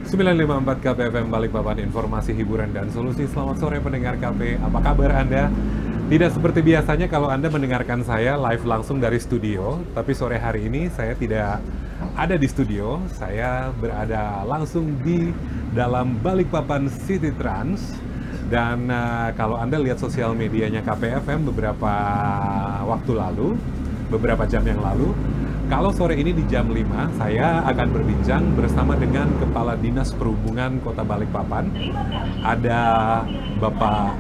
954 KPFM Balikpapan, informasi hiburan dan solusi. Selamat sore pendengar KP, apa kabar Anda? Tidak seperti biasanya kalau Anda mendengarkan saya live langsung dari studio, tapi sore hari ini saya tidak ada di studio, saya berada langsung di dalam Balikpapan City Trans. Dan kalau Anda lihat sosial medianya KPFM beberapa waktu lalu, beberapa jam yang lalu, kalau sore ini di jam 5, saya akan berbincang bersama dengan Kepala Dinas Perhubungan Kota Balikpapan. Ada Bapak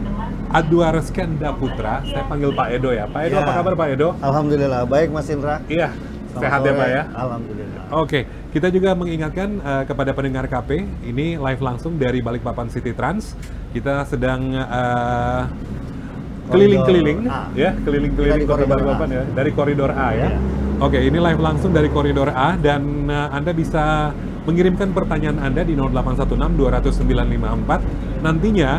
Adwar Skenda Putra, saya panggil Pak Edo ya. Pak Edo, Ya. apa kabar Pak Edo? Alhamdulillah, baik Mas Indra. Iya, Selamat sehat ya sore. Pak ya? Alhamdulillah. Oke, kita juga mengingatkan kepada pendengar KP, ini live langsung dari Balikpapan City Trans. Kita sedang keliling-keliling, A. ya, keliling-keliling Kita di Kota koridor Balikpapan A. ya, dari koridor A ya. Iya. Oke, ini live langsung dari koridor A dan Anda bisa mengirimkan pertanyaan Anda di 0816 200 954 nantinya.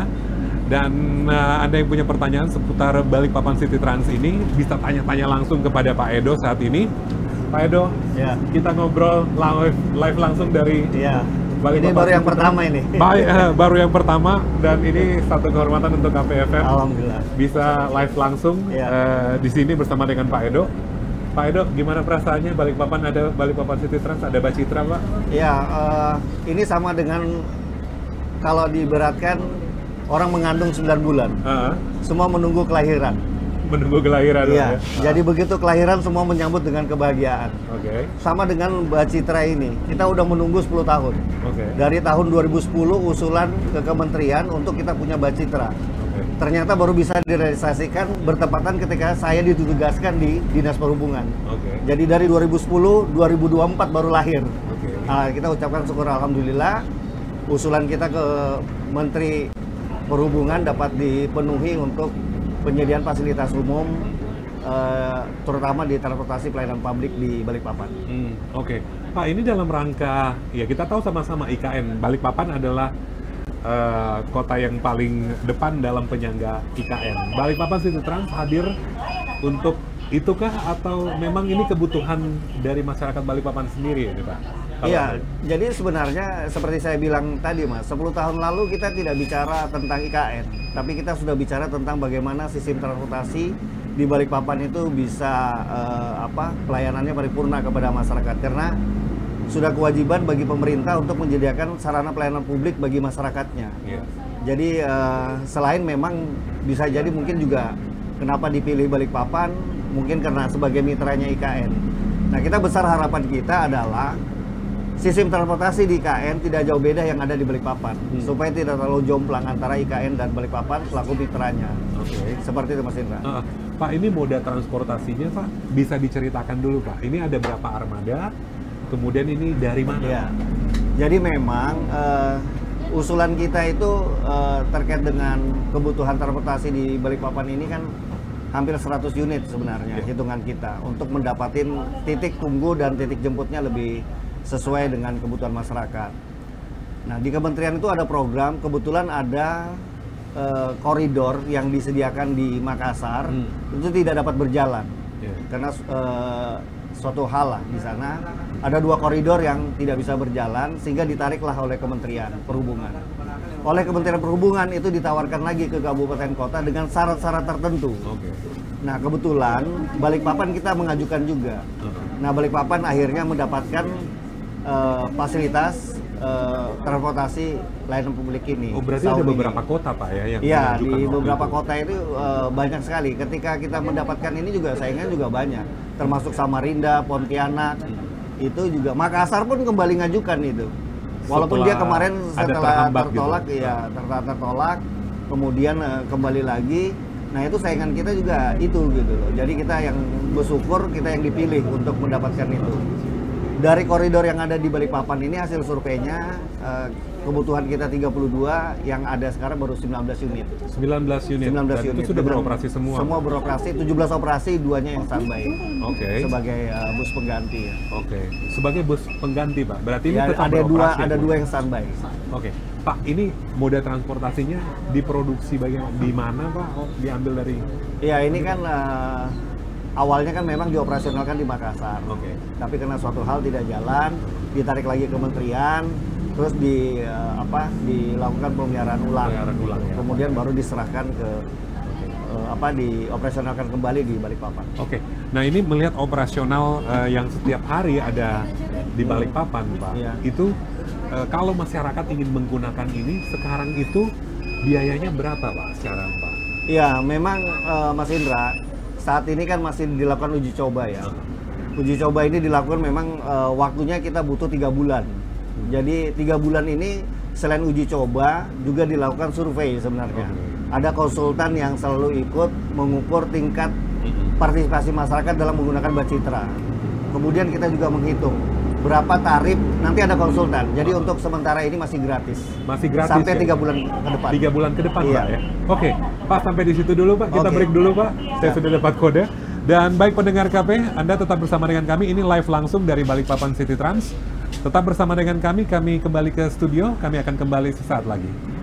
Dan Anda yang punya pertanyaan seputar Balikpapan City Trans ini bisa tanya-tanya langsung kepada Pak Edo saat ini. Pak Edo, Ya. kita ngobrol live langsung dari Iya. Balikpapan Ini baru yang City pertama Trans. ini. Baru yang pertama, dan ini satu kehormatan untuk KPFM Alhamdulillah. bisa live langsung Ya. di sini bersama dengan Pak Edo. Pak Edo, gimana perasaannya Balikpapan ada Balikpapan City Trans, ada Bacitra, Pak? Ya, ini sama dengan kalau diberatkan orang mengandung 9 bulan. Semua menunggu kelahiran. Menunggu kelahiran. Iya. Ya? Jadi begitu kelahiran semua menyambut dengan kebahagiaan. Oke. Sama dengan Mbak Citra ini, kita udah menunggu 10 tahun. Oke. Dari tahun 2010 usulan ke kementerian untuk kita punya Mbak Citra. Oke. Ternyata baru bisa direalisasikan bertepatan ketika saya ditugaskan di Dinas Perhubungan. Oke. Jadi dari 2010, 2024 baru lahir. Oke. Nah, kita ucapkan syukur alhamdulillah usulan kita ke Menteri Perhubungan dapat dipenuhi untuk penyediaan fasilitas umum terutama di transportasi pelayanan publik di Balikpapan. Oke. Pak, ini dalam rangka, ya kita tahu sama-sama IKN, Balikpapan adalah kota yang paling depan dalam penyangga IKN. Balikpapan City Trans hadir untuk itukah atau memang ini kebutuhan dari masyarakat Balikpapan sendiri ya Pak? Iya, jadi sebenarnya seperti saya bilang tadi Mas, 10 tahun lalu kita tidak bicara tentang IKN, tapi kita sudah bicara tentang bagaimana sistem transportasi di Balikpapan itu bisa pelayanannya paripurna kepada masyarakat, karena sudah kewajiban bagi pemerintah untuk menyediakan sarana pelayanan publik bagi masyarakatnya. Iya. Jadi selain memang bisa jadi mungkin juga kenapa dipilih Balikpapan, mungkin karena sebagai mitranya IKN. Nah, kita besar harapan kita adalah sistem transportasi di IKN tidak jauh beda yang ada di Balikpapan, supaya tidak terlalu jomplang antara IKN dan Balikpapan selaku mitranya. Oke. Seperti itu Mas Indra. Pak, ini moda transportasinya Pak bisa diceritakan dulu Pak. Ini ada berapa armada? Kemudian ini dari mana? Ya. Jadi memang usulan kita itu terkait dengan kebutuhan transportasi di Balikpapan ini kan hampir 100 unit sebenarnya hitungan kita untuk mendapatkan titik tunggu dan titik jemputnya lebih sesuai dengan kebutuhan masyarakat. Nah, di kementerian itu ada program, kebetulan ada koridor yang disediakan di Makassar itu tidak dapat berjalan karena suatu hal lah di sana ada 2 koridor yang tidak bisa berjalan sehingga ditariklah oleh Kementerian Perhubungan. Oleh Kementerian Perhubungan itu ditawarkan lagi ke kabupaten kota dengan syarat-syarat tertentu. Oke. Nah, kebetulan Balikpapan kita mengajukan juga. Nah, Balikpapan akhirnya mendapatkan fasilitas transportasi layanan publik ini. Oh, berarti ada beberapa kota Pak ya yang Iya, mengajukan di waktu beberapa itu? kota itu banyak sekali. Ketika kita mendapatkan ini juga saingan juga banyak, termasuk Samarinda, Pontianak, itu juga Makassar pun kembali ngajukan itu. Walaupun dia kemarin ada setelah terhambat tertolak, gitu. ya tertolak, kemudian kembali lagi. Nah, itu saingan kita juga itu gitu loh. Jadi kita yang bersyukur kita yang dipilih untuk mendapatkan itu. Dari koridor yang ada di Balikpapan ini hasil surveinya kebutuhan kita 32, yang ada sekarang baru 19 unit. 19 unit. 19 Dan unit. itu sudah Dengan beroperasi semua. Semua beroperasi, 17 operasi, 2-nya yang standby. Oke. Sebagai bus pengganti ya. Oke. Sebagai bus pengganti Pak. Berarti ini Ya, tetap ada beroperasi. ada Bu? 2 yang standby. Oke. Pak, ini moda transportasinya diproduksi di mana Pak? Oh, diambil dari Ya, ini kan awalnya kan memang dioperasionalkan di Makassar. Oke. Tapi karena suatu hal tidak jalan, ditarik lagi ke kementerian, terus dilakukan pemeliharaan ulang. Pemeliharaan ulang, ya. Kemudian baru diserahkan ke dioperasionalkan kembali di Balikpapan. Oke. Nah, ini melihat operasional yang setiap hari ada di Balikpapan, Pak. Iya. Itu kalau masyarakat ingin menggunakan ini sekarang itu biayanya berapa, Pak, sekarang, Pak? Iya, memang Mas Indra, saat ini kan masih dilakukan uji coba ya. Uji coba ini dilakukan memang waktunya kita butuh 3 bulan. Jadi 3 bulan ini selain uji coba juga dilakukan survei sebenarnya. Ada konsultan yang selalu ikut mengukur tingkat partisipasi masyarakat dalam menggunakan Bacitra. Kemudian kita juga menghitung berapa tarif, nanti ada konsultan. Jadi untuk sementara ini masih gratis. Masih gratis sampai ya? 3 bulan ke depan. 3 bulan ke depan, Iya. Pak ya. Oke, Pak, sampai di situ dulu, Pak. Kita Oke. break dulu, Pak. Saya Siap. sudah dapat kode. Dan baik pendengar KP, Anda tetap bersama dengan kami. Ini live langsung dari Balikpapan City Trans. Tetap bersama dengan kami kembali ke studio. Kami akan kembali sesaat lagi.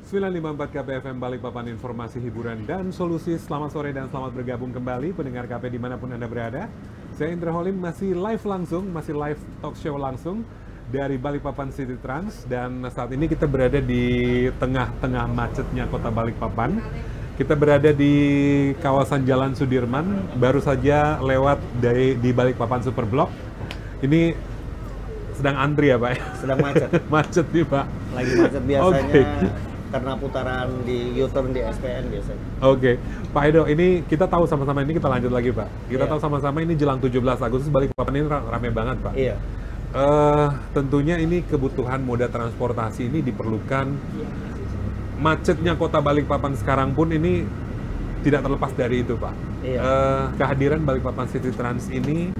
954 KPFM Balikpapan, informasi, hiburan, dan solusi. Selamat sore dan selamat bergabung kembali pendengar KP dimanapun Anda berada. Saya Indra Holim, masih live langsung, masih live talk show langsung dari Balikpapan City Trans. Dan saat ini kita berada di tengah-tengah macetnya kota Balikpapan. Kita berada di kawasan Jalan Sudirman, baru saja lewat di Balikpapan Superblok. Ini sedang antri ya Pak? Sedang macet. Macet nih Pak. Lagi macet biasanya. Okay. Karena putaran di U-turn di SPN biasanya. Oke, Pak Edo, ini kita tahu sama-sama, ini kita lanjut lagi Pak. Kita tahu sama-sama ini jelang 17 Agustus Balikpapan ini rame banget Pak. Iya. Tentunya ini kebutuhan moda transportasi ini diperlukan. Macetnya kota Balikpapan sekarang pun ini tidak terlepas dari itu Pak. Iya. Kehadiran Balikpapan City Trans ini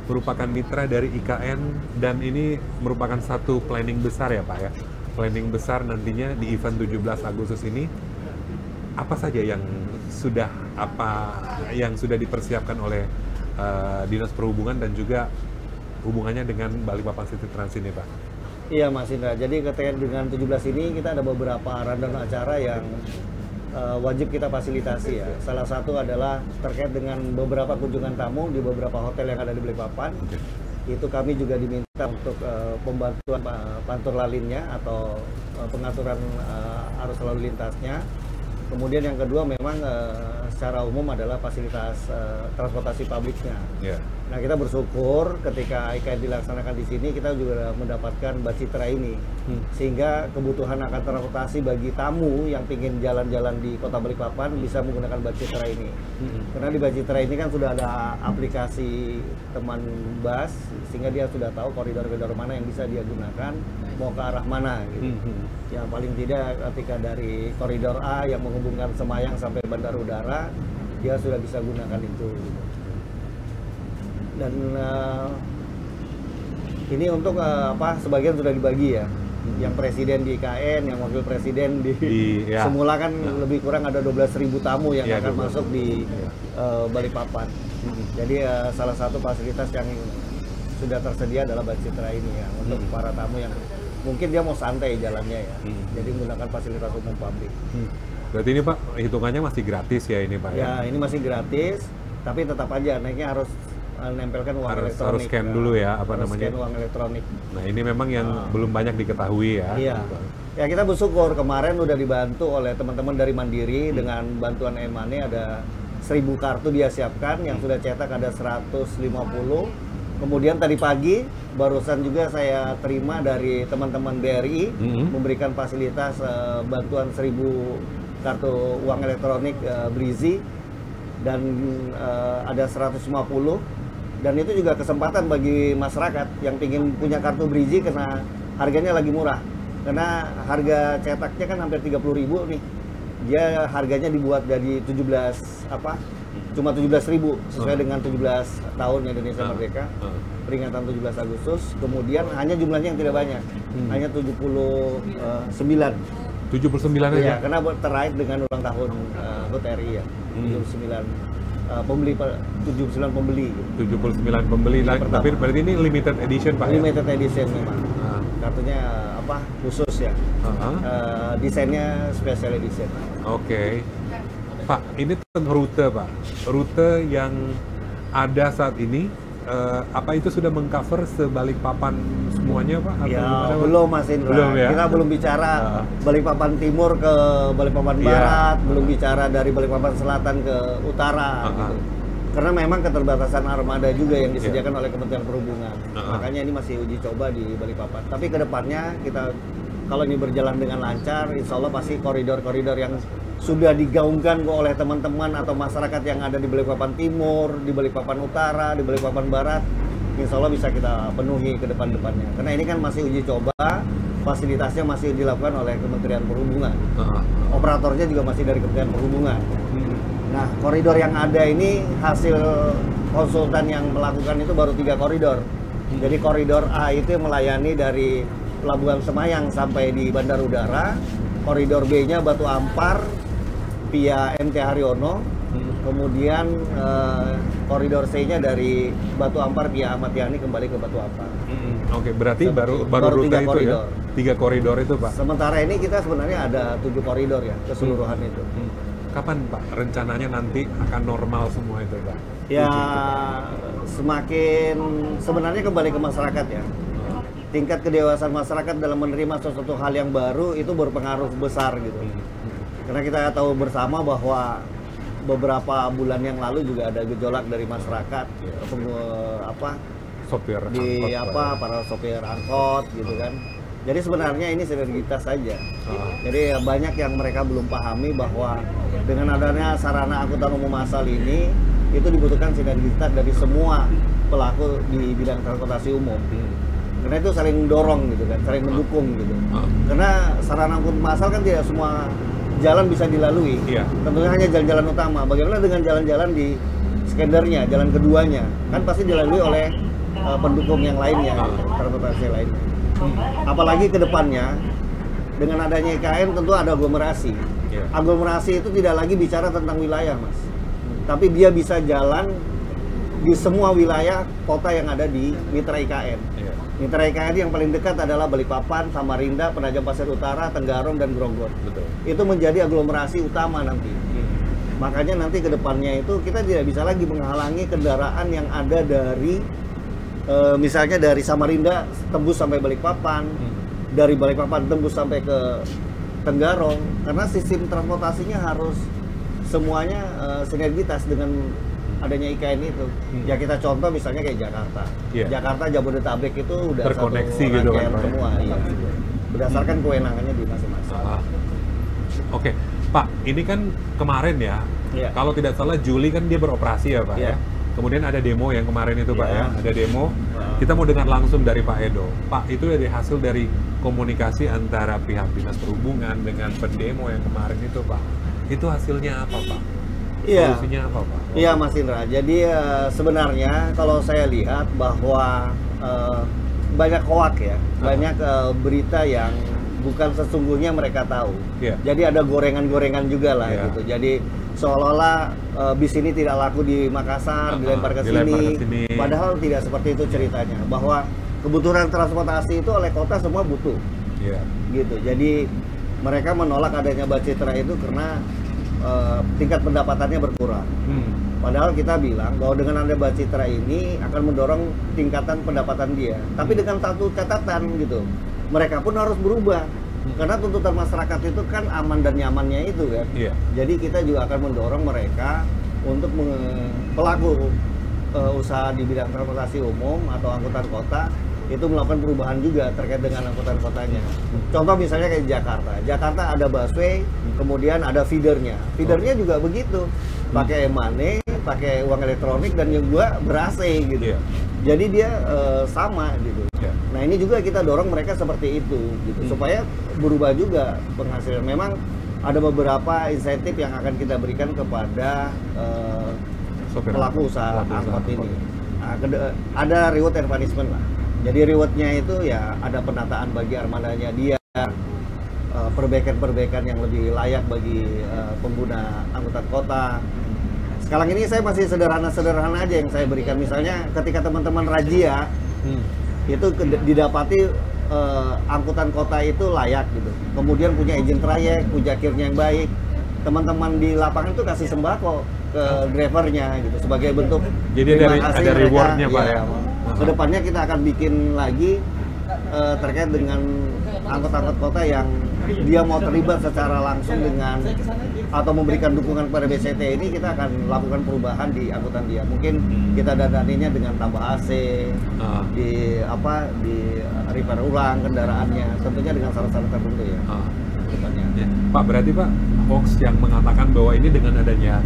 merupakan mitra dari IKN dan ini merupakan satu planning besar ya Pak ya. Planning besar nantinya di event 17 Agustus ini, apa saja yang sudah dipersiapkan oleh Dinas Perhubungan dan juga hubungannya dengan Balikpapan City Trans ini Pak? Iya Mas Indra, jadi terkait dengan 17 ini kita ada beberapa rundown acara yang wajib kita fasilitasi ya. Salah satu adalah terkait dengan beberapa kunjungan tamu di beberapa hotel yang ada di Balikpapan. Okay. Itu kami juga diminta untuk pembantuan pantur lalinnya atau pengaturan arus lalu lintasnya. Kemudian yang kedua memang secara umum adalah fasilitas transportasi publiknya. Yeah. Nah kita bersyukur ketika IKN dilaksanakan di sini kita juga mendapatkan bus citra ini, sehingga kebutuhan akan transportasi bagi tamu yang ingin jalan-jalan di Kota Balikpapan bisa menggunakan bus citra ini. Karena di bus citra ini kan sudah ada aplikasi teman bus, sehingga dia sudah tahu koridor-koridor mana yang bisa dia gunakan, mau ke arah mana gitu. Ya paling tidak ketika dari koridor A yang menghubungkan Semayang sampai Bandar Udara, dia sudah bisa gunakan itu gitu. Dan ini untuk sebagian sudah dibagi ya. Yang presiden di IKN, yang wakil presiden ya. Semula kan lebih kurang ada 12.000 tamu yang akan masuk di Balikpapan. Jadi salah satu fasilitas yang sudah tersedia adalah bus citra ini ya, untuk para tamu yang mungkin dia mau santai jalannya ya. Jadi menggunakan fasilitas umum publik. Berarti ini Pak, hitungannya masih gratis ya ini Pak? Ya, ini masih gratis, tapi tetap aja naiknya harus nempelkan uang elektronik. Harus scan dulu ya, namanya? Scan uang elektronik. Nah ini memang yang belum banyak diketahui ya. Iya. Ya kita bersyukur kemarin udah dibantu oleh teman-teman dari Mandiri dengan bantuan e-money, ada 1000 kartu dia siapkan, yang sudah cetak ada 150. Kemudian tadi pagi barusan juga saya terima dari teman-teman BRI memberikan fasilitas bantuan 1000 kartu uang elektronik Brizi, dan ada 150. Dan itu juga kesempatan bagi masyarakat yang ingin punya kartu Brizi karena harganya lagi murah. Karena harga cetaknya kan hampir 30.000 nih. Dia harganya dibuat dari cuma 17.000 sesuai dengan 17 tahun Indonesia Merdeka. Peringatan 17 Agustus. Kemudian hanya jumlahnya yang tidak banyak. Hanya 79. 79 aja? Iya, karena terkait dengan ulang tahun HUT RI ya. 79 pembeli. 79 pembeli. Tapi berarti ini limited edition Pak? Limited edition memang. Kartunya khusus ya. Desainnya special edition. Oke. Pak, ini tentang rute Pak. Rute yang ada saat ini, apa itu sudah mengcover sebalikpapan semuanya Pak? Atau ya belum Mas Indra. Belum, ya? Kita belum bicara Balikpapan Timur ke Balikpapan Barat, belum bicara dari Balikpapan Selatan ke Utara gitu. Karena memang keterbatasan armada juga yang disediakan oleh Kementerian Perhubungan. Makanya ini masih uji coba di Balikpapan. Tapi kedepannya kita, kalau ini berjalan dengan lancar, insya Allah pasti koridor-koridor yang sudah digaungkan oleh teman-teman atau masyarakat yang ada di Balikpapan Timur, di Balikpapan Utara, di Balikpapan Barat, insya Allah bisa kita penuhi ke depan-depannya. Karena ini kan masih uji coba, fasilitasnya masih dilakukan oleh Kementerian Perhubungan. Operatornya juga masih dari Kementerian Perhubungan. Nah, koridor yang ada ini hasil konsultan yang melakukan itu baru 3 koridor. Jadi koridor A itu yang melayani dari Pelabuhan Semayang sampai di Bandar Udara. Koridor B-nya Batu Ampar, via MT Haryono, kemudian koridor C-nya dari Batu Ampar via Ahmad Yani kembali ke Batu Ampar. Oke, berarti baru rute 3 itu koridor. ya? 3 koridor itu, Pak? Sementara ini kita sebenarnya ada 7 koridor ya, keseluruhan itu. Kapan, Pak, rencananya nanti akan normal semua itu, Pak? Ya, semakin sebenarnya kembali ke masyarakat ya. Tingkat kedewasaan masyarakat dalam menerima sesuatu hal yang baru itu berpengaruh besar gitu. Karena kita tahu bersama bahwa beberapa bulan yang lalu juga ada gejolak dari masyarakat, Sopir di angkot, para sopir angkot gitu kan. Jadi sebenarnya ini sinergitas saja. Jadi banyak yang mereka belum pahami bahwa dengan adanya sarana angkutan umum massal ini itu dibutuhkan sinergitas dari semua pelaku di bidang transportasi umum. Karena itu saling dorong gitu kan, saling mendukung gitu. Karena sarana angkutan massal kan tidak semua jalan bisa dilalui. Tentunya hanya jalan-jalan utama. Bagaimana dengan jalan-jalan di sekendernya, jalan keduanya? Kan pasti dilalui oleh pendukung yang lainnya, transportasi lainnya. Apalagi ke depannya dengan adanya IKN tentu ada aglomerasi. Aglomerasi itu tidak lagi bicara tentang wilayah, Mas. Tapi dia bisa jalan di semua wilayah kota yang ada di mitra IKN. Mitra IKN yang paling dekat adalah Balikpapan, Samarinda, Penajam Pasir Utara, Tenggarong, dan Grogol. Itu menjadi aglomerasi utama nanti. Makanya nanti ke depannya itu kita tidak bisa lagi menghalangi kendaraan yang ada dari misalnya dari Samarinda tembus sampai Balikpapan, dari Balikpapan tembus sampai ke Tenggarong, karena sistem transportasinya harus semuanya sinergitas dengan adanya IKN itu. Ya kita contoh misalnya kayak Jakarta. Jakarta Jabodetabek itu udah terkoneksi satu gitu kan, semua. Iya. Berdasarkan kewenangannya di masing-masing. Oke, Pak, ini kan kemarin ya. Kalau tidak salah Juli kan dia beroperasi ya, Pak ya. Kemudian ada demo yang kemarin itu, Pak ya. Ada demo. Kita mau dengar langsung dari Pak Edo. Pak, itu dari hasil dari komunikasi antara pihak Dinas Perhubungan dengan pendemo yang kemarin itu, Pak. Itu hasilnya apa, Pak? Solusinya apa, Pak? Iya, Mas Indra. Jadi sebenarnya kalau saya lihat bahwa banyak hoak ya, banyak berita yang bukan sesungguhnya mereka tahu. Jadi ada gorengan-gorengan juga lah gitu. Jadi seolah-olah bis ini tidak laku di Makassar, dilempar ke sini. Padahal tidak seperti itu ceritanya. Bahwa kebutuhan transportasi itu oleh kota semua butuh. Gitu. Jadi mereka menolak adanya Bacitra itu karena tingkat pendapatannya berkurang. Padahal kita bilang bahwa dengan ada Bacitra ini akan mendorong tingkatan pendapatan dia. Tapi dengan satu catatan gitu, mereka pun harus berubah. Karena tuntutan masyarakat itu kan aman dan nyamannya itu kan. Jadi kita juga akan mendorong mereka untuk pelaku usaha di bidang transportasi umum atau angkutan kota itu melakukan perubahan juga terkait dengan angkutan kotanya. Contoh misalnya kayak Jakarta. Jakarta ada busway, kemudian ada feedernya. Feedernya juga begitu. Pakai e-money, pakai uang elektronik, dan yang gua ber-AC gitu. Jadi dia sama gitu. Nah ini juga kita dorong mereka seperti itu gitu, supaya berubah juga penghasilan. Memang ada beberapa insentif yang akan kita berikan kepada pelaku usaha angkot ini. Nah, ada reward and punishment lah. Jadi rewardnya itu ya ada penataan bagi armadanya dia, perbaikan-perbaikan yang lebih layak bagi pengguna angkutan kota. Sekarang ini saya masih sederhana-sederhana aja yang saya berikan. Misalnya ketika teman-teman razia, itu didapati angkutan kota itu layak gitu. Kemudian punya izin trayek, ujakirnya yang baik. Teman-teman di lapangan itu kasih sembako ke drivernya gitu sebagai bentuk. Jadi ada rewardnya, Pak ya. Kedepannya kita akan bikin lagi terkait dengan angkot-angkot kota yang dia mau terlibat secara langsung dengan atau memberikan dukungan kepada BCT ini, kita akan lakukan perubahan di angkutan dia. Mungkin kita dananinya dengan tambah AC, di repair ulang kendaraannya, tentunya dengan syarat-syarat tertentu ya. Pak, berarti Pak, hoax yang mengatakan bahwa ini dengan adanya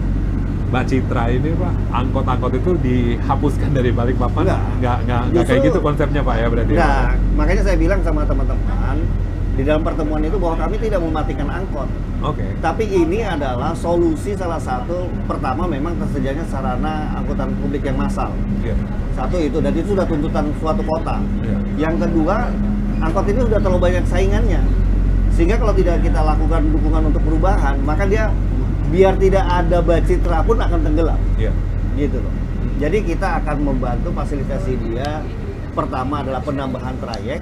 Bacitra ini, Pak, angkot-angkot itu dihapuskan dari Balikpapan, nggak kayak gitu konsepnya, Pak ya, berarti? Nah, makanya saya bilang sama teman-teman di dalam pertemuan itu bahwa kami tidak mematikan angkot. Tapi ini adalah solusi salah satu. Pertama, memang tersedianya sarana angkutan publik yang massal. Satu itu, dan itu sudah tuntutan suatu kota. Yang kedua, angkot ini sudah terlalu banyak saingannya. Sehingga kalau tidak kita lakukan dukungan untuk perubahan, maka dia biar tidak ada Bacitra pun akan tenggelam. Iya. Gitu loh. Jadi kita akan membantu fasilitasi dia. Pertama adalah penambahan trayek,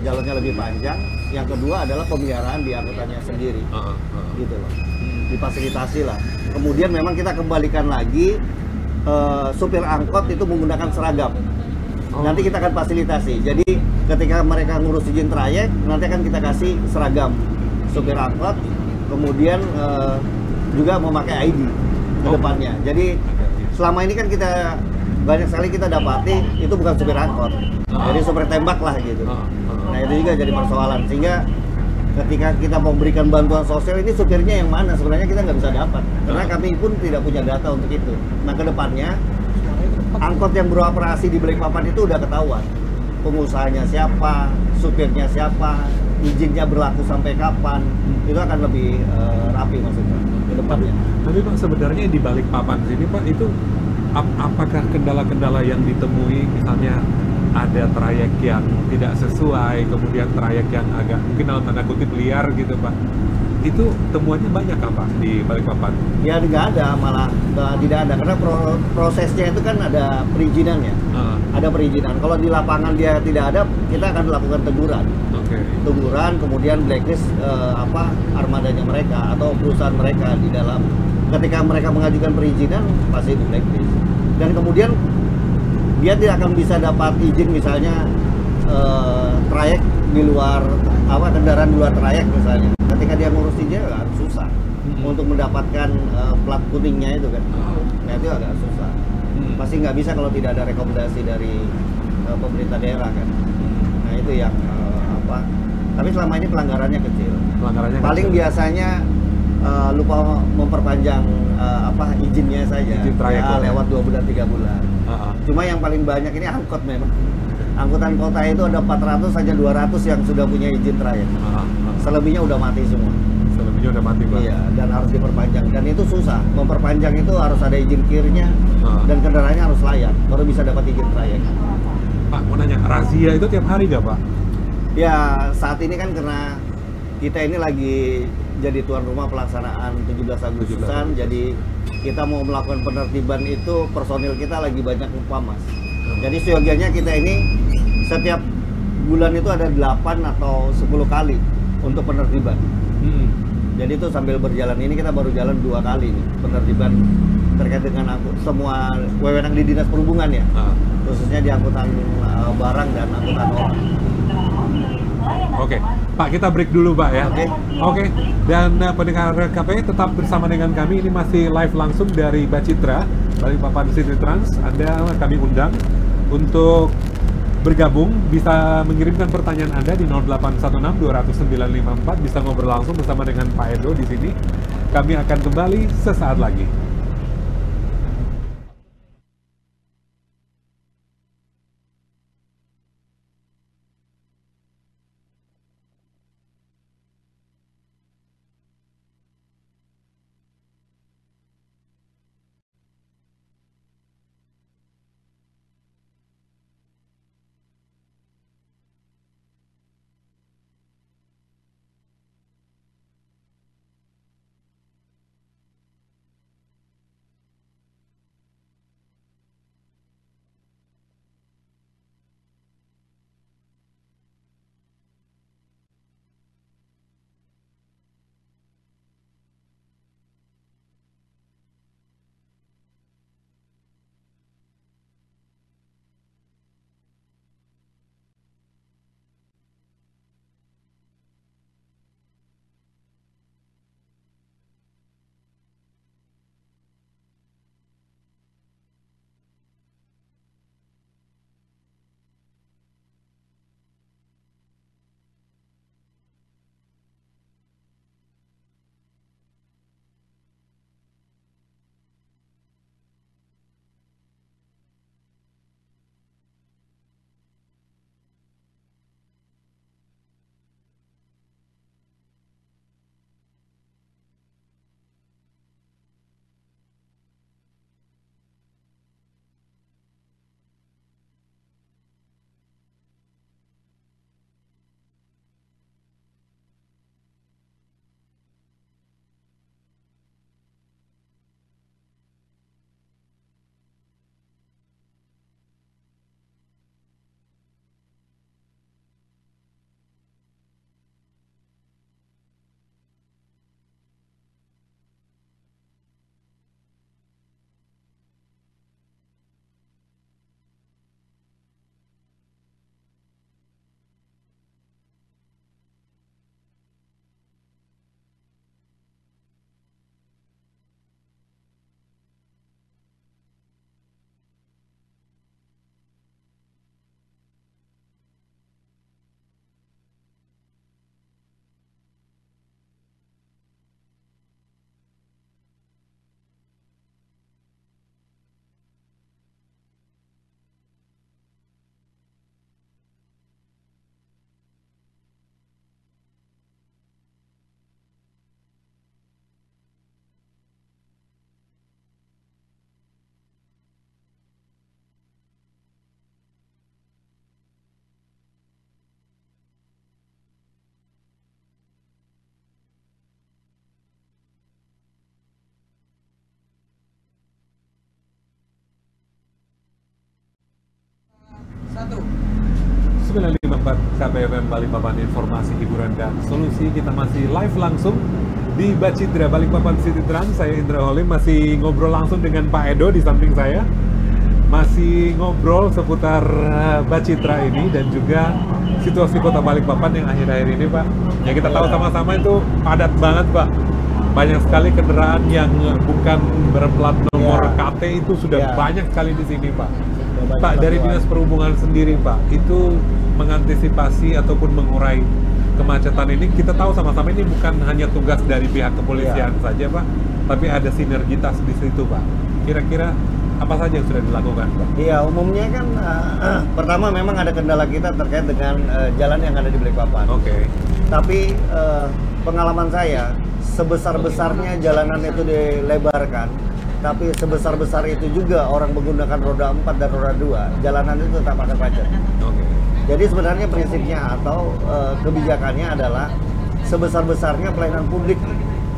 jalurnya lebih panjang. Yang kedua adalah pemeliharaan di angkutannya sendiri. Gitu loh. Difasilitasi lah. Kemudian memang kita kembalikan lagi supir angkot itu menggunakan seragam. Nanti kita akan fasilitasi. Jadi ketika mereka ngurus izin trayek, nanti akan kita kasih seragam supir angkot. Kemudian juga memakai ID ke depannya. Jadi selama ini kan kita banyak sekali kita dapati itu bukan supir angkot. Jadi supir tembak lah gitu. Nah itu juga jadi persoalan. Sehingga ketika kita mau memberikan bantuan sosial ini supirnya yang mana sebenarnya kita nggak bisa dapat. Karena kami pun tidak punya data untuk itu. Nah ke depannya angkot yang beroperasi di Balikpapan itu udah ketahuan. Pengusahanya siapa, supirnya siapa, izinnya berlaku sampai kapan, itu akan lebih rapi maksudnya ke depannya. Tapi Pak sebenarnya di Balikpapan sini Pak itu apakah kendala-kendala yang ditemui, misalnya ada trayek yang tidak sesuai, kemudian trayek yang agak mungkin dalam tanda kutip liar gitu Pak, itu temuannya banyak kan Pak di Balikpapan? Ya nggak ada, malah tidak ada karena prosesnya itu kan ada perizinannya. Ada perizinan. Kalau di lapangan dia tidak ada, kita akan melakukan teguran. Teguran, kemudian blacklist armadanya mereka atau perusahaan mereka di dalam. Ketika mereka mengajukan perizinan, pasti di blacklist. Dan kemudian dia tidak akan bisa dapat izin misalnya trayek di luar kendaraan di luar trayek misalnya. Ketika dia ngurus izin agak susah untuk mendapatkan plat kuningnya itu kan. Nah itu agak susah. Pasti nggak bisa kalau tidak ada rekomendasi dari pemerintah daerah kan. Nah itu yang tapi selama ini pelanggarannya kecil. Paling kecil. Biasanya lupa memperpanjang izinnya saja. Izin trayek ya, lewat 2 bulan 3 bulan. Cuma yang paling banyak ini angkot memang. Angkutan kota itu ada 400 saja 200 yang sudah punya izin trayek. Selebihnya udah mati semua. Selebihnya udah mati Pak. Iya, dan harus diperpanjang. Dan itu susah. Memperpanjang itu harus ada izin kirnya dan kendaraannya harus layak baru bisa dapat izin trayek. Pak mau nanya, razia itu tiap hari nggak Pak? Ya saat ini kan karena kita ini lagi jadi tuan rumah pelaksanaan 17 Agustusan, jadi kita mau melakukan penertiban itu personil kita lagi banyak lupa Mas. Jadi seyogianya kita ini setiap bulan itu ada 8 atau 10 kali untuk penertiban. Jadi itu sambil berjalan ini kita baru jalan 2 kali nih penertiban terkait dengan semua wewenang di Dinas Perhubungan ya, khususnya di angkutan barang dan angkutan orang. Oke, Pak kita break dulu Pak ya. Oke. Dan pendengar KP tetap bersama dengan kami, ini masih live langsung dari Bacitra, Balikpapan City Trans. Anda kami undang untuk bergabung, bisa mengirimkan pertanyaan Anda di 0816 200 954, bisa ngobrol langsung bersama dengan Pak Edo di sini. Kami akan kembali sesaat lagi. 954 KPFM Balikpapan, informasi, hiburan, dan solusi. Kita masih live langsung di Bacitra Balikpapan City Trans. Saya Indra Holim masih ngobrol langsung dengan Pak Edo di samping saya. Masih ngobrol seputar Bacitra ini dan juga situasi kota Balikpapan yang akhir-akhir ini, Pak. Ya kita tahu sama-sama itu padat banget, Pak. Banyak sekali kendaraan yang bukan berplat nomor KT itu sudah banyak sekali di sini, Pak. Pak, dari Dinas Perhubungan sendiri, Pak, itu mengantisipasi ataupun mengurai kemacetan ini, kita tahu sama-sama ini bukan hanya tugas dari pihak kepolisian saja, Pak, tapi ada sinergitas di situ, Pak. Kira-kira apa saja yang sudah dilakukan, Pak? Iya, umumnya kan pertama memang ada kendala kita terkait dengan jalan yang ada di Balikpapan. Oke. Tapi pengalaman saya, sebesar-besarnya jalanan itu dilebarkan, tapi sebesar-besar itu juga orang menggunakan roda 4 dan roda 2, jalanan itu tetap akan macet. Oke. Jadi sebenarnya prinsipnya atau kebijakannya adalah sebesar-besarnya pelayanan publik,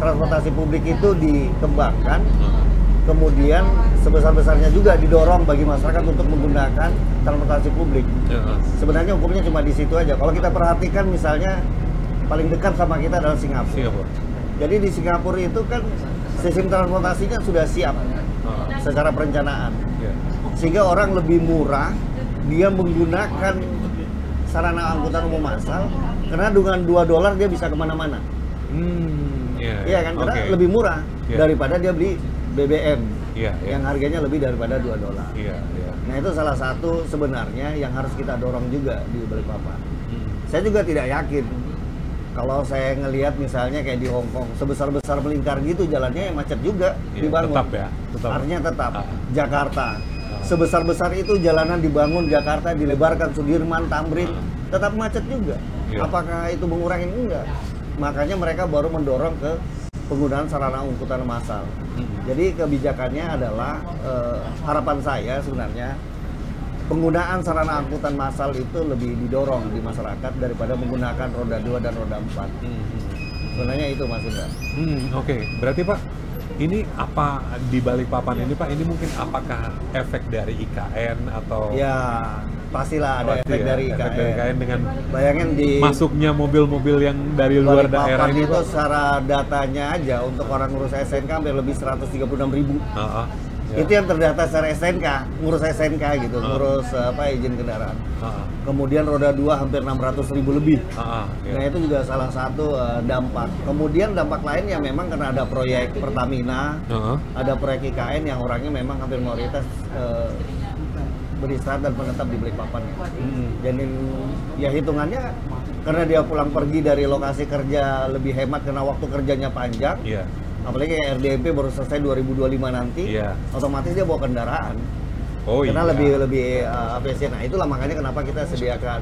transportasi publik itu dikembangkan, kemudian sebesar-besarnya juga didorong bagi masyarakat untuk menggunakan transportasi publik. Sebenarnya hukumnya cuma di situ aja. Kalau kita perhatikan misalnya paling dekat sama kita adalah Singapura. Jadi di Singapura itu kan sistem transportasinya sudah siap secara perencanaan, sehingga orang lebih murah dia menggunakan sarana angkutan umum massal karena dengan $2 dia bisa kemana-mana. Iya kan, karena lebih murah daripada dia beli BBM yang harganya lebih daripada $2. Nah itu salah satu sebenarnya yang harus kita dorong juga di Balikpapan. Saya juga tidak yakin kalau saya ngelihat misalnya kayak di Hong Kong, sebesar-besar melingkar gitu jalannya yang macet juga dibangun. Tetap. Artinya tetap. Jakarta, sebesar-besar itu jalanan dibangun, Jakarta dilebarkan, Sudirman, Tamrin, tetap macet juga. Apakah itu mengurangi? Enggak. Makanya mereka baru mendorong ke penggunaan sarana angkutan massal. Jadi kebijakannya adalah harapan saya sebenarnya penggunaan sarana angkutan massal itu lebih didorong di masyarakat daripada menggunakan roda 2 dan roda 4. Sebenarnya itu, Mas Indra. Oke. Berarti, Pak, ini apa di Balikpapan ini, Pak? Ini mungkin apakah efek dari IKN atau? Ya, pastilah ada efek dari IKN. Efek dari IKN dengan bayangin di masuknya mobil-mobil yang dari luar daerah ini, itu secara datanya aja untuk orang ngurus SNK hampir lebih 136.000. Itu yang terdata secara SNK, ngurus SNK gitu, ngurus izin kendaraan. Kemudian roda 2 hampir 600.000 lebih. Nah itu juga salah satu dampak. Kemudian dampak lain ya memang karena ada proyek Pertamina, ada proyek IKN yang orangnya memang hampir mayoritas beristirahat dan menetap di Balikpapan. Jadi ya hitungannya karena dia pulang pergi dari lokasi kerja lebih hemat karena waktu kerjanya panjang. Apalagi kayak RDMP baru selesai 2025 nanti, otomatis dia bawa kendaraan. Karena lebih efisien. Nah itulah makanya kenapa kita sediakan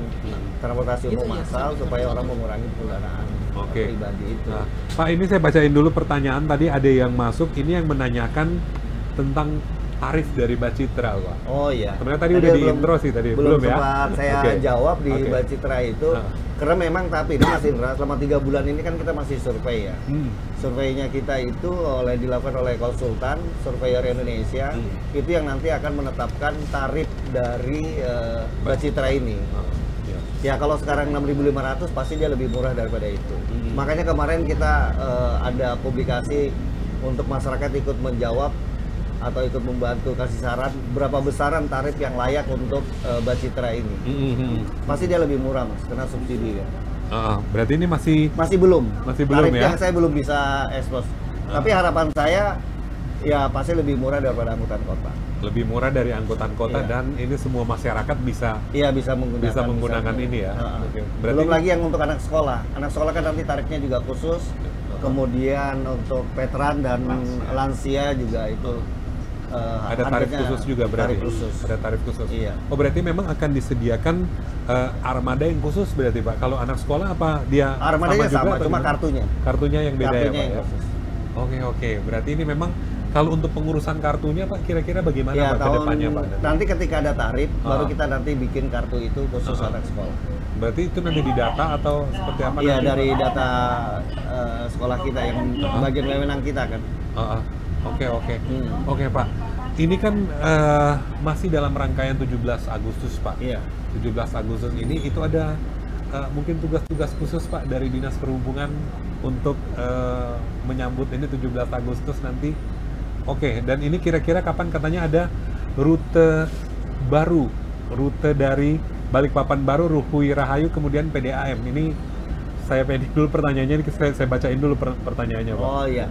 transportasi umum massal supaya orang mengurangi penggunaan pribadi itu. Nah, Pak, ini saya bacain dulu pertanyaan tadi ada yang masuk. Ini yang menanyakan tentang tarif dari Bacitra, Pak. Oh iya. Sebenarnya tadi udah di intro sih tadi. Belum ya? Sempat saya jawab di Bacitra itu. Karena memang tapi ini Mas Indra, selama 3 bulan ini kan kita masih survei ya. Surveinya kita itu dilakukan oleh konsultan Surveyor Indonesia. Itu yang nanti akan menetapkan tarif dari Bacitra ini. Ya kalau sekarang 6.500 pasti dia lebih murah daripada itu. Makanya kemarin kita ada publikasi untuk masyarakat ikut menjawab atau ikut membantu kasih saran berapa besaran tarif yang layak untuk Bacitra ini. Pasti dia lebih murah, Mas, karena subsidi ya. Berarti ini masih belum ya? Yang saya belum bisa expose. Tapi harapan saya ya pasti lebih murah daripada angkutan kota. Lebih murah dari angkutan kota dan ini semua masyarakat bisa menggunakan ini ya. Berarti belum lagi yang untuk anak sekolah. Anak sekolah kan nanti tarifnya juga khusus. Kemudian untuk veteran dan lansia juga itu ada tarif khusus juga berarti. Ada tarif khusus. Iya. Oh berarti memang akan disediakan armada yang khusus berarti, Pak. Kalau anak sekolah apa dia armadanya sama juga, cuma kartunya. Kartunya yang beda kartunya ya, Pak. Oke. Berarti ini memang kalau untuk pengurusan kartunya, Pak, kira-kira bagaimana ya, Pak, ke depannya, Pak? Nanti ketika ada tarif, baru kita nanti bikin kartu itu khusus anak sekolah. Berarti itu nanti didata atau seperti apa? Iya, dari data sekolah kita yang bagian wewenang kita kan. Oke, Pak. ini kan masih dalam rangkaian 17 Agustus, Pak. Iya. 17 Agustus ini itu ada mungkin tugas-tugas khusus, Pak, dari Dinas Perhubungan untuk menyambut ini 17 Agustus nanti. Oke, dan ini kira-kira kapan katanya ada rute baru, rute dari Balikpapan baru, Ruhui Rahayu, kemudian PDAM. Ini saya pending dulu pertanyaannya, ini saya bacain dulu pertanyaannya, Pak. Oh iya.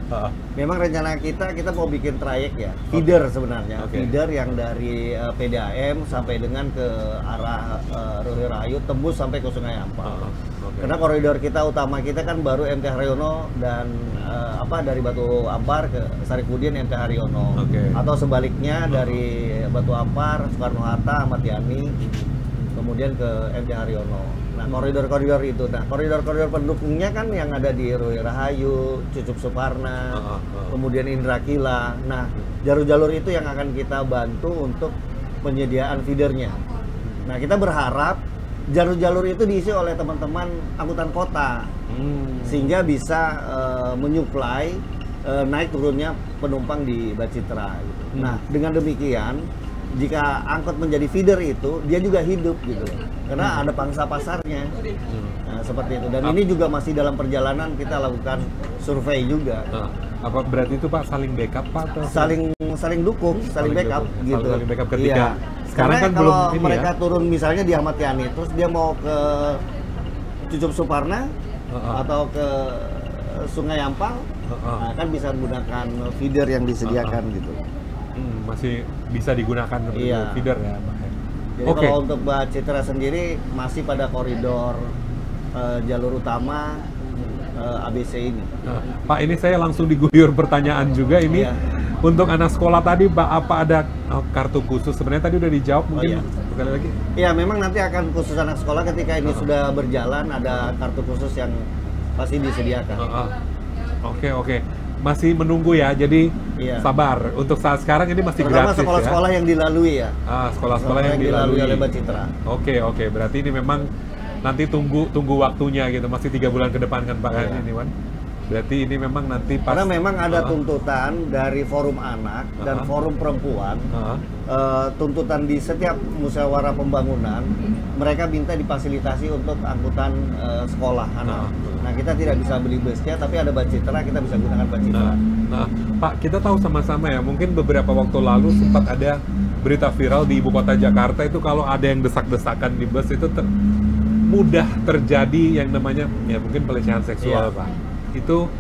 Memang rencana kita mau bikin trayek ya, feeder sebenarnya. Feeder yang dari PDAM sampai dengan ke arah Ruhui Rahayu, tembus sampai ke Sungai Ampel. Karena koridor kita utama kita kan baru MT Haryono dan dari Batu Ampar ke Sarifudin MT Haryono. Atau sebaliknya dari Batu Ampar, Soekarno Hatta, Ahmad Yani, kemudian ke MT Haryono. Nah, koridor-koridor itu. Nah, koridor-koridor pendukungnya kan yang ada di Ruhui Rahayu, Cucup Suparna, kemudian Indra Kila. Nah, jalur-jalur itu yang akan kita bantu untuk penyediaan feedernya. Nah, kita berharap jalur-jalur itu diisi oleh teman-teman angkutan kota, sehingga bisa menyuplai naik turunnya penumpang di Bacitra. Gitu. Nah, dengan demikian, jika angkot menjadi feeder itu, dia juga hidup gitu, karena ada pangsa pasarnya. Nah, seperti itu. Dan ini juga masih dalam perjalanan, kita lakukan survei juga. Apa berarti itu, Pak, saling backup, Pak? Atau saling dukung, saling backup gitu. Saling backup ketika sekarang karena kan kalau belum ini mereka ya. turun misalnya di Ahmad Yani, terus dia mau ke Cucup Suparna atau ke Sungai Ampal, nah, kan bisa menggunakan feeder yang disediakan gitu. Masih bisa digunakan untuk feeder ya, Pak. Jadi kalau untuk Bacitra sendiri masih pada koridor jalur utama ABC ini. Pak, ini saya langsung diguyur pertanyaan juga ini. Untuk anak sekolah tadi, Pak, apa ada kartu khusus? Sebenarnya tadi udah dijawab, mungkin sekali lagi. Iya, memang nanti akan khusus anak sekolah ketika ini sudah berjalan, ada kartu khusus yang pasti disediakan. Oke. Masih menunggu ya, jadi sabar. Untuk saat sekarang ini masih terutama gratis sekolah-sekolah yang dilalui ya. Sekolah-sekolah yang dilalui oleh Bacitra. Oke. Berarti ini memang nanti tunggu waktunya gitu. Masih 3 bulan ke depan kan, Pak, ini, Wan? Berarti ini memang nanti pas... Karena memang ada tuntutan dari forum anak dan forum perempuan, tuntutan di setiap musyawarah pembangunan, mereka minta difasilitasi untuk angkutan sekolah anak. Nah, kita tidak bisa beli busnya, tapi ada Bacitra, kita bisa gunakan Bacitra. Nah, Pak, kita tahu sama-sama ya, mungkin beberapa waktu lalu sempat ada berita viral di ibu kota Jakarta itu kalau ada yang desak-desakan di bus itu mudah terjadi yang namanya ya mungkin pelecehan seksual, Pak. Itu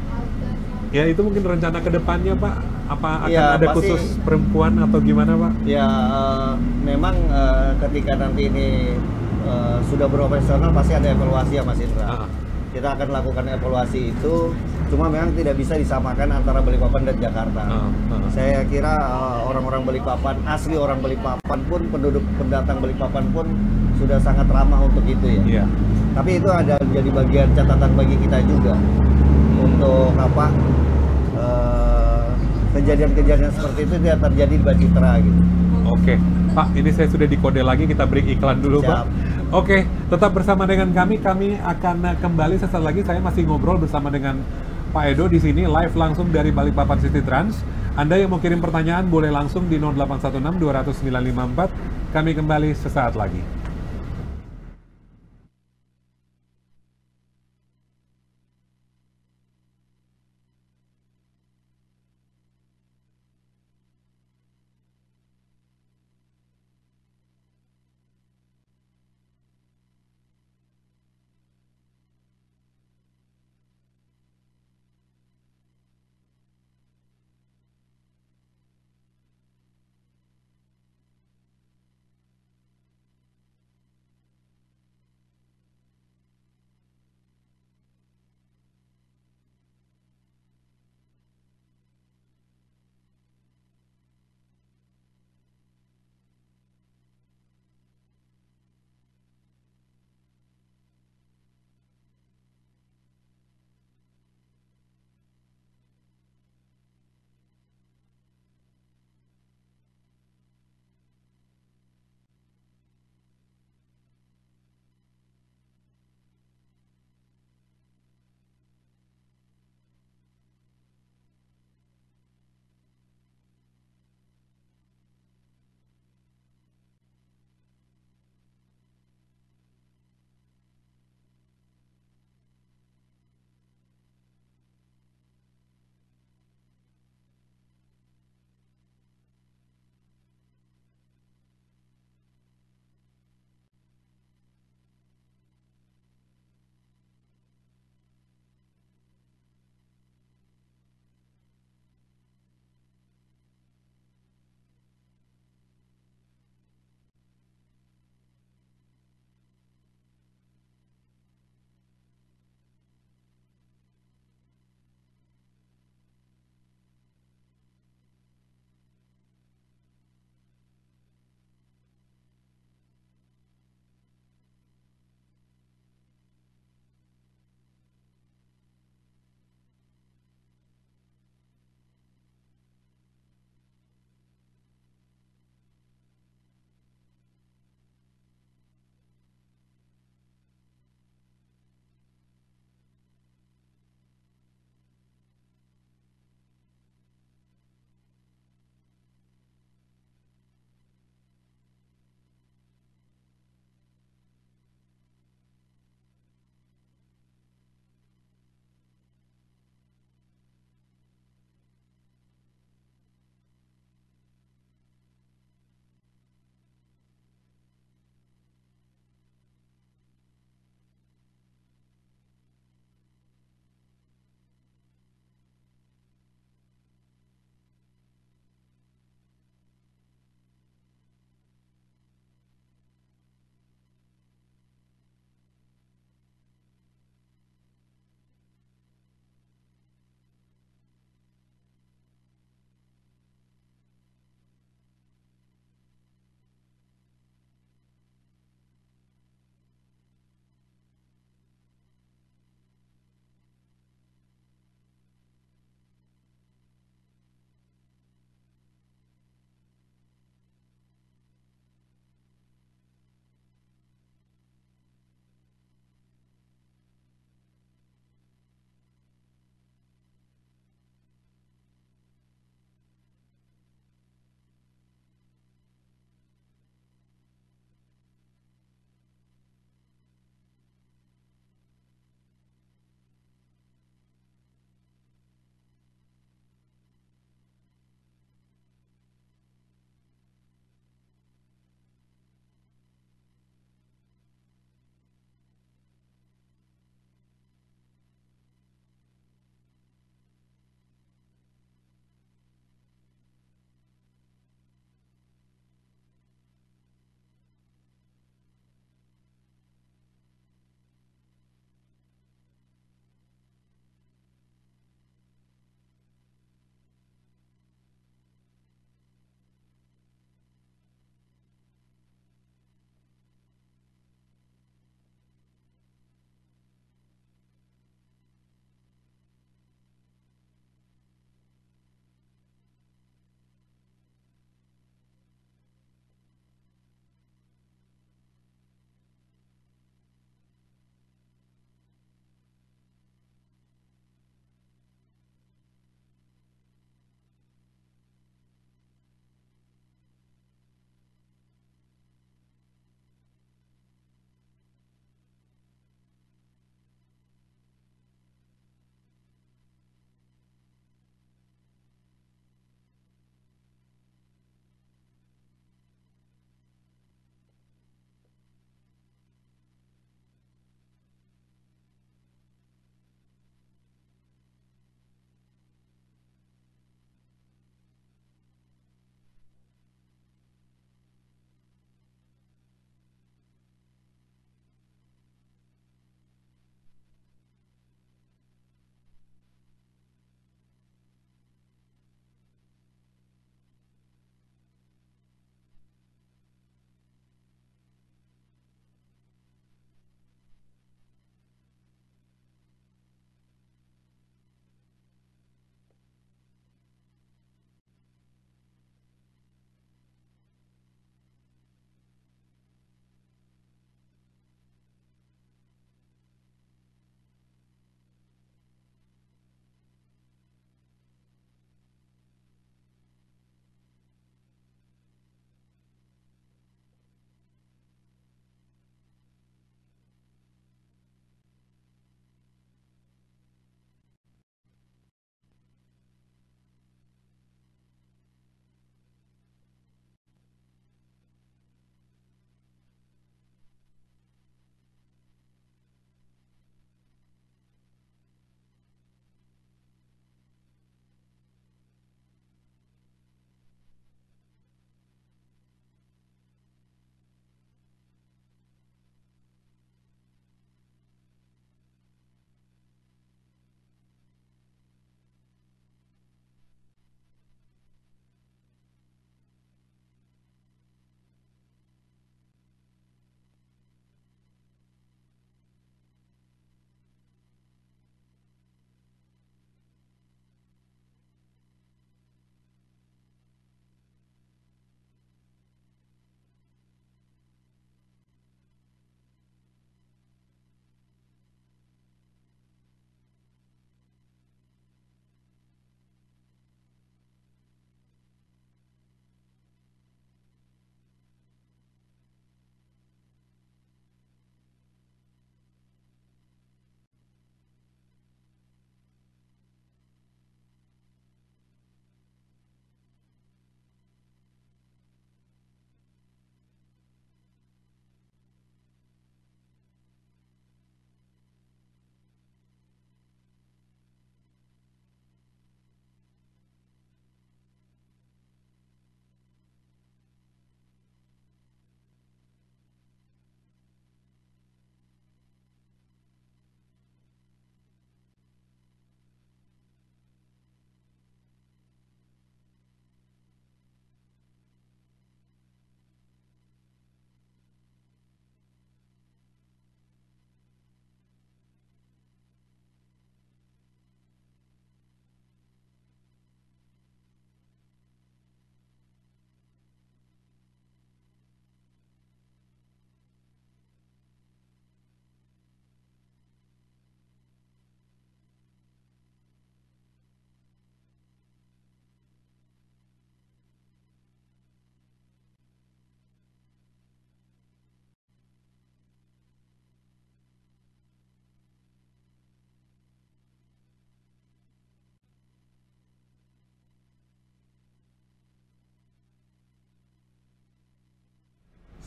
mungkin rencana ke depannya, Pak, apa akan ada pasti, khusus perempuan atau gimana, Pak? Ya, memang ketika nanti ini sudah beroperasional pasti ada evaluasi ya, Mas Indra. Kita akan lakukan evaluasi itu, cuma memang tidak bisa disamakan antara Balikpapan dan Jakarta. Saya kira orang-orang Balikpapan, asli orang Balikpapan pun, penduduk pendatang Balikpapan pun sudah sangat ramah untuk itu ya. Tapi itu ada jadi bagian catatan bagi kita juga untuk kejadian-kejadian seperti itu tidak terjadi di Bacitra gitu. Oke, Pak, ini saya sudah dikode lagi, kita break iklan dulu. Siap. Pak. Oke, tetap bersama dengan kami akan kembali sesaat lagi. Saya masih ngobrol bersama dengan Pak Edo di sini live langsung dari Balikpapan City Trans. Anda yang mau kirim pertanyaan boleh langsung di 0816 200 954. Kami kembali sesaat lagi.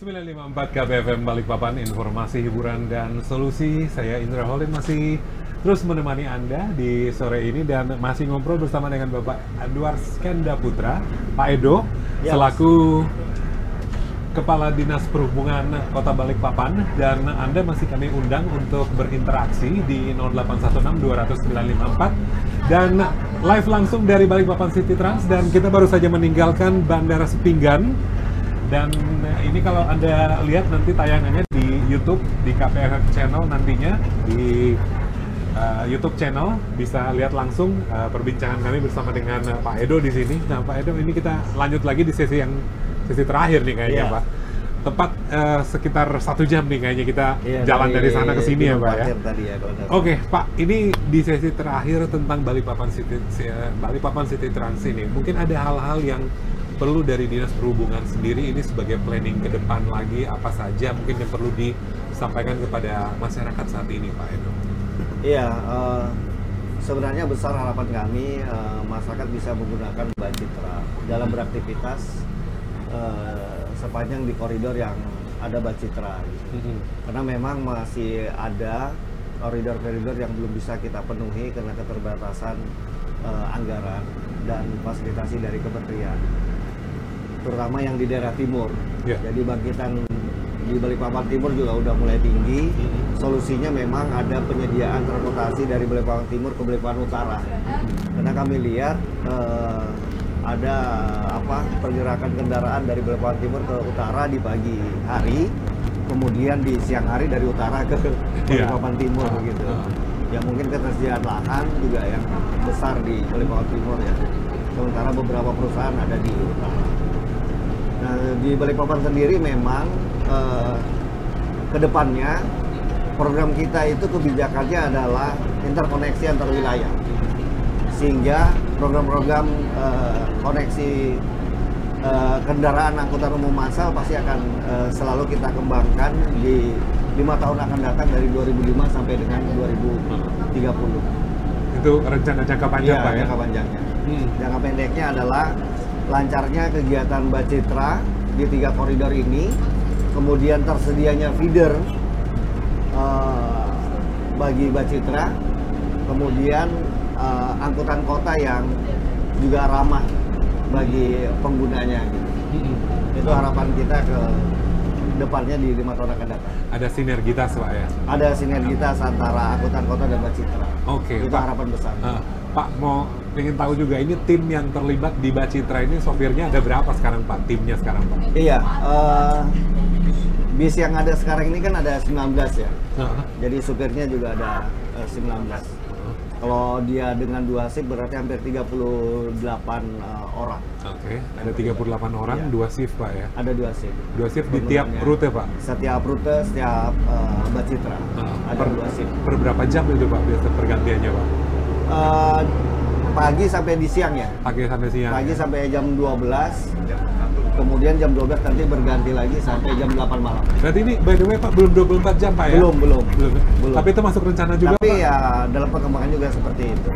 954 KBFM Balikpapan, informasi, hiburan, dan solusi. Saya Indra Holin masih terus menemani Anda di sore ini dan masih ngobrol bersama dengan Bapak Anwar Skanda Putra, Pak Edo, Ya, selaku Kepala Dinas Perhubungan Kota Balikpapan, dan Anda masih kami undang untuk berinteraksi di 0816-200-954 dan live langsung dari Balikpapan City Trans, dan kita baru saja meninggalkan Bandara Sepinggan. Dan ini kalau Anda lihat nanti tayangannya di YouTube, di KPFM Channel nantinya, di YouTube channel bisa lihat langsung perbincangan kami bersama dengan Pak Edo di sini. Nah, Pak Edo, ini kita lanjut lagi di sesi terakhir nih kayaknya, Iya. Pak. Tepat sekitar 1 jam nih kayaknya kita jalan dari sana ke sini ya, Pak ya. Tadi ya, kalau Oke, Pak, ini di sesi terakhir tentang Balikpapan City Trans ini, mungkin ada hal-hal yang perlu dari Dinas Perhubungan sendiri ini sebagai planning ke depan lagi, apa saja mungkin yang perlu disampaikan kepada masyarakat saat ini, Pak Edo? Iya, sebenarnya besar harapan kami masyarakat bisa menggunakan Bacitra dalam beraktivitas sepanjang di koridor yang ada Bacitra. Gitu. Karena memang masih ada koridor-koridor yang belum bisa kita penuhi karena keterbatasan anggaran dan fasilitasi dari kementerian, terutama yang di daerah timur. Yeah. Jadi bangkitan di Balikpapan Timur juga udah mulai tinggi. Solusinya memang ada penyediaan transportasi dari Balikpapan Timur ke Balikpapan Utara. Karena kami lihat ada pergerakan kendaraan dari Balikpapan Timur ke utara di pagi hari, kemudian di siang hari dari utara ke Balikpapan Timur begitu. Ya mungkin ketersediaan lahan juga yang besar di Balikpapan Timur ya. Sementara beberapa perusahaan ada di utara. Nah, di Balikpapan sendiri memang kedepannya program kita itu kebijakannya adalah interkoneksi antar wilayah, sehingga program-program koneksi kendaraan angkutan umum massal pasti akan selalu kita kembangkan di 5 tahun akan datang, dari 2005 sampai dengan 2030. Itu rencana jangka panjang, Ya, Pak ya? jangka panjangnya. Jangka pendeknya adalah lancarnya kegiatan Bacitra di 3 koridor ini, kemudian tersedianya feeder bagi Bacitra, kemudian angkutan kota yang juga ramah bagi penggunanya. Itu harapan kita ke depannya di 5 tahun akan datang. Ada sinergitas, Pak ya? Ada sinergitas antara angkutan kota dan Bacitra. Oke, itu Pak. harapan besar. Pak, mau ingin tahu juga, ini tim yang terlibat di Bacitra ini, sopirnya ada berapa sekarang, Pak? Timnya sekarang, Pak? Iya, bis yang ada sekarang ini kan ada 19 ya. Jadi supirnya juga ada 19. Kalau dia dengan 2 shift berarti hampir 38 orang. Oke, ada 38 orang, Iya. 2 shift, Pak ya? Ada 2 shift. 2 shift di tiap Penggunanya. rute, Pak? Setiap rute, setiap Bacitra ada 2 shift. Per berapa jam itu, Pak, biasa pergantiannya, Pak? Pagi sampai di siang ya. Pagi sampai siang? Pagi sampai jam 12. Kemudian jam 12 nanti berganti lagi sampai jam 8 malam. Berarti ini, by the way, Pak, belum 24 jam, Pak ya? Belum. Tapi itu masuk rencana juga, Tapi Pak? ya dalam perkembangan juga seperti itu.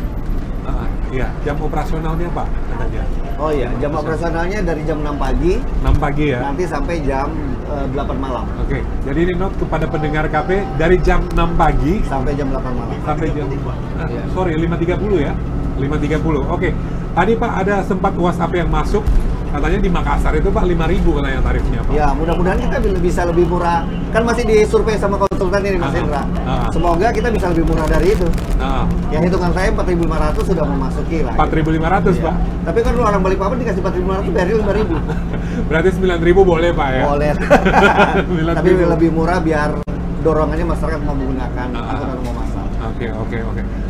Iya, jam operasionalnya, Pak, katanya? Oh iya, jam operasionalnya dari jam 6 pagi 6 pagi ya? nanti sampai jam 8 malam. Oke, jadi ini note kepada pendengar KP, dari jam 6 pagi Sampai jam 8 malam. sampai jam, Iya. sorry, 5.30 ya? 5.30, oke. Tadi Pak ada sempat WhatsApp yang masuk, katanya di Makassar itu Pak 5.000 katanya tarifnya, Pak. Ya, mudah-mudahan kita bisa lebih murah. Kan masih disurvei sama konsultan ini, Mas Indra. Semoga kita bisa lebih murah dari itu. Ya, hitungan saya 4.500 sudah memasuki lah. 4.500, Iya. Pak. Tapi kan orang Balikpapan dikasih 4.500, bayar 5.000. Berarti 9.000 boleh, Pak ya? Boleh. 9.000. Tapi lebih murah biar dorongannya masyarakat mau menggunakan angkutan umum massal. Oke.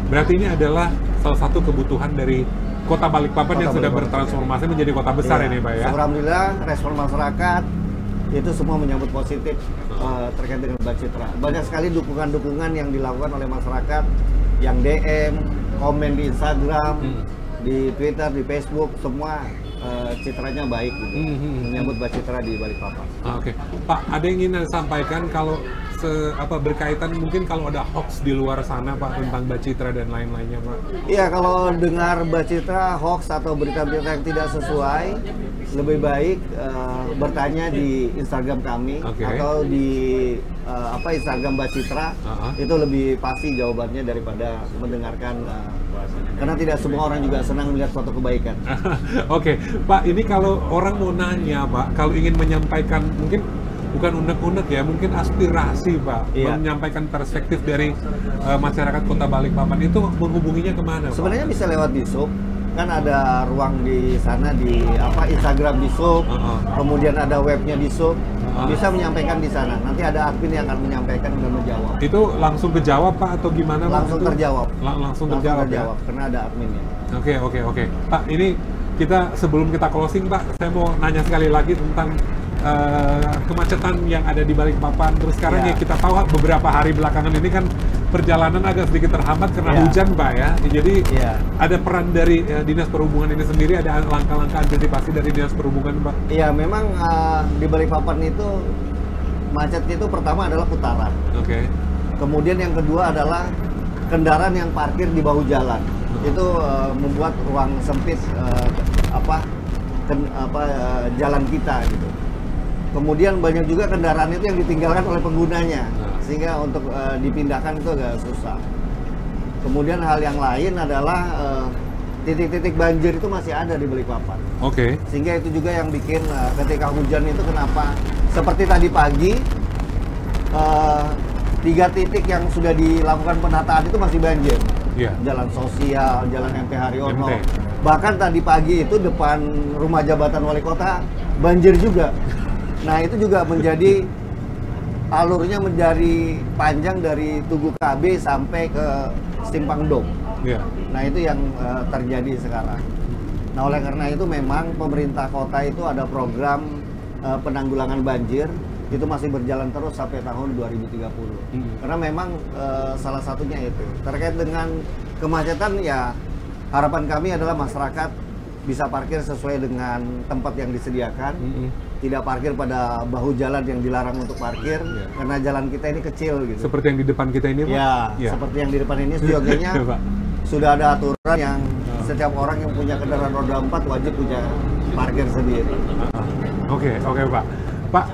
Berarti ini adalah salah satu kebutuhan dari Kota Balikpapan yang Kota sudah Balikpapan, bertransformasi menjadi kota besar Iya. ini, Pak ya? Alhamdulillah respon masyarakat itu semua menyambut positif terkait dengan Bacitra. Banyak sekali dukungan-dukungan yang dilakukan oleh masyarakat, yang DM, komen di Instagram, di Twitter, di Facebook, semua citranya baik gitu. Menyambut Bacitra di Balikpapan. Oke, Pak, ada yang ingin saya sampaikan kalau berkaitan mungkin kalau ada hoax di luar sana Pak tentang Mbak Citra dan lain-lainnya Pak? Iya, kalau dengar Mbak Citra hoax atau berita-berita yang tidak sesuai, lebih baik bertanya di Instagram kami atau di Instagram Mbak Citra. Itu lebih pasti jawabannya daripada mendengarkan karena tidak semua orang juga senang melihat suatu kebaikan. Oke, Pak, ini kalau orang mau nanya Pak, kalau ingin menyampaikan mungkin bukan unek-unek ya, mungkin aspirasi Pak, menyampaikan perspektif dari masyarakat Kota Balikpapan itu menghubunginya kemana Pak? Sebenarnya bisa lewat Disub, kan ada ruang di sana di Instagram Disub, kemudian ada webnya Disub, bisa menyampaikan di sana. Nanti ada admin yang akan menyampaikan dan menjawab. Itu langsung kejawab Pak atau gimana? Langsung terjawab. Langsung terjawab ya? Karena ada adminnya. Oke. Pak, ini kita sebelum kita closing Pak, saya mau nanya sekali lagi tentang kemacetan yang ada di Balikpapan. Terus sekarang ya kita tahu beberapa hari belakangan ini kan perjalanan agak sedikit terhambat karena hujan Pak ya. Jadi ada peran dari Dinas Perhubungan ini sendiri, ada langkah-langkah antisipasi dari Dinas Perhubungan Pak? Iya, memang di Balikpapan itu macetnya itu pertama adalah putaran. Kemudian yang kedua adalah kendaraan yang parkir di bahu jalan. Itu membuat ruang sempit jalan kita gitu. Kemudian banyak juga kendaraan itu yang ditinggalkan oleh penggunanya, sehingga untuk dipindahkan itu agak susah. Kemudian hal yang lain adalah titik-titik banjir itu masih ada di Balikpapan. Sehingga itu juga yang bikin ketika hujan itu kenapa seperti tadi pagi 3 titik yang sudah dilakukan penataan itu masih banjir. Jalan Sosial, Jalan MP Haryono. Bahkan tadi pagi itu depan rumah jabatan wali kota banjir juga. Nah, itu juga menjadi alurnya menjadi panjang dari Tugu KB sampai ke Simpang Dom. Nah, itu yang terjadi sekarang. Nah, oleh karena itu memang pemerintah kota itu ada program penanggulangan banjir, itu masih berjalan terus sampai tahun 2030. Karena memang salah satunya itu terkait dengan kemacetan, ya harapan kami adalah masyarakat bisa parkir sesuai dengan tempat yang disediakan, tidak parkir pada bahu jalan yang dilarang untuk parkir, karena jalan kita ini kecil gitu. Seperti yang di depan kita ini Pak? Seperti yang di depan ini seyogianya sudah ada aturan yang setiap orang yang punya kendaraan roda 4 wajib punya parkir sendiri. Oke Pak. Pak,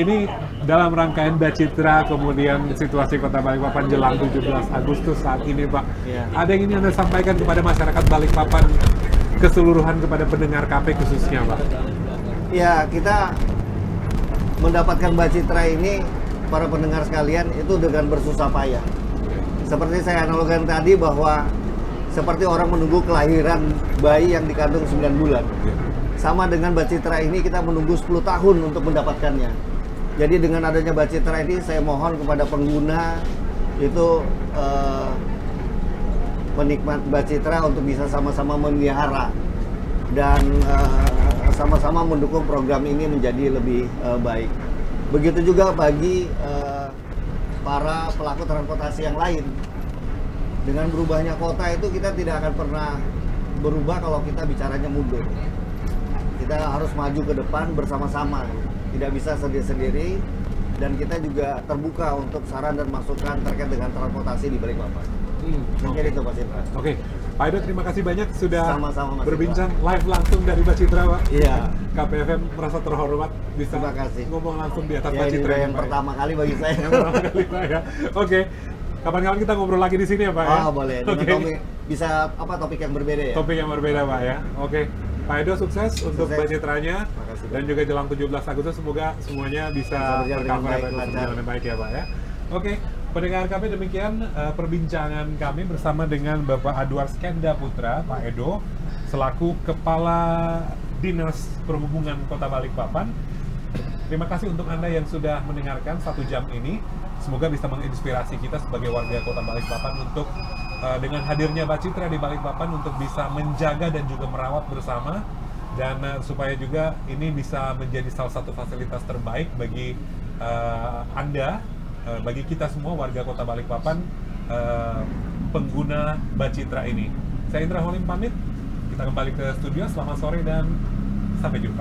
ini dalam rangkaian Mbak Citra, kemudian situasi Kota Balikpapan jelang 17 Agustus saat ini Pak, ada yang ingin Anda sampaikan kepada masyarakat Balikpapan keseluruhan, kepada pendengar KP khususnya Pak? Ya, kita mendapatkan Mbak Citra ini, para pendengar sekalian, itu dengan bersusah payah. Seperti saya analogikan tadi bahwa seperti orang menunggu kelahiran bayi yang dikandung 9 bulan. Sama dengan Mbak Citra ini kita menunggu 10 tahun untuk mendapatkannya. Jadi dengan adanya Mbak Citra ini saya mohon kepada pengguna itu penikmat Mbak Citra untuk bisa sama-sama memelihara dan sama-sama mendukung program ini menjadi lebih baik. Begitu juga bagi para pelaku transportasi yang lain. Dengan berubahnya kota itu kita tidak akan pernah berubah kalau kita bicaranya mundur. Kita harus maju ke depan bersama-sama, tidak bisa sendiri-sendiri, dan kita juga terbuka untuk saran dan masukan terkait dengan transportasi di Balikpapan. Mungkin itu Pak Citra. Pak Edo, terima kasih banyak sudah sama-sama, berbincang live langsung dari Mbak Citra Pak. KPFM merasa terhormat bisa ngomong langsung di atas Mbak Citra. Ini yang pertama kali bagi saya. Yang pertama kali Pak ya. Kapan-kapan kita ngobrol lagi di sini ya Pak ya? Boleh. Dengan bisa topik yang berbeda ya? Topik yang berbeda Pak ya. Pak Edo, sukses untuk Mbak Citranya, dan juga jelang 17 Agustus semoga semuanya bisa berjalan dengan baik ya Pak ya. Pendengar kami, demikian perbincangan kami bersama dengan Bapak Adwar Skenda Putra, Pak Edo, selaku Kepala Dinas Perhubungan Kota Balikpapan. Terima kasih untuk Anda yang sudah mendengarkan 1 jam ini. Semoga bisa menginspirasi kita sebagai warga Kota Balikpapan untuk dengan hadirnya Mbak Citra di Balikpapan untuk bisa menjaga dan juga merawat bersama, dan supaya juga ini bisa menjadi salah satu fasilitas terbaik bagi Anda, bagi kita semua warga Kota Balikpapan, pengguna Mbak Citra ini. Saya Indra Holim pamit, kita kembali ke studio, selamat sore dan sampai jumpa.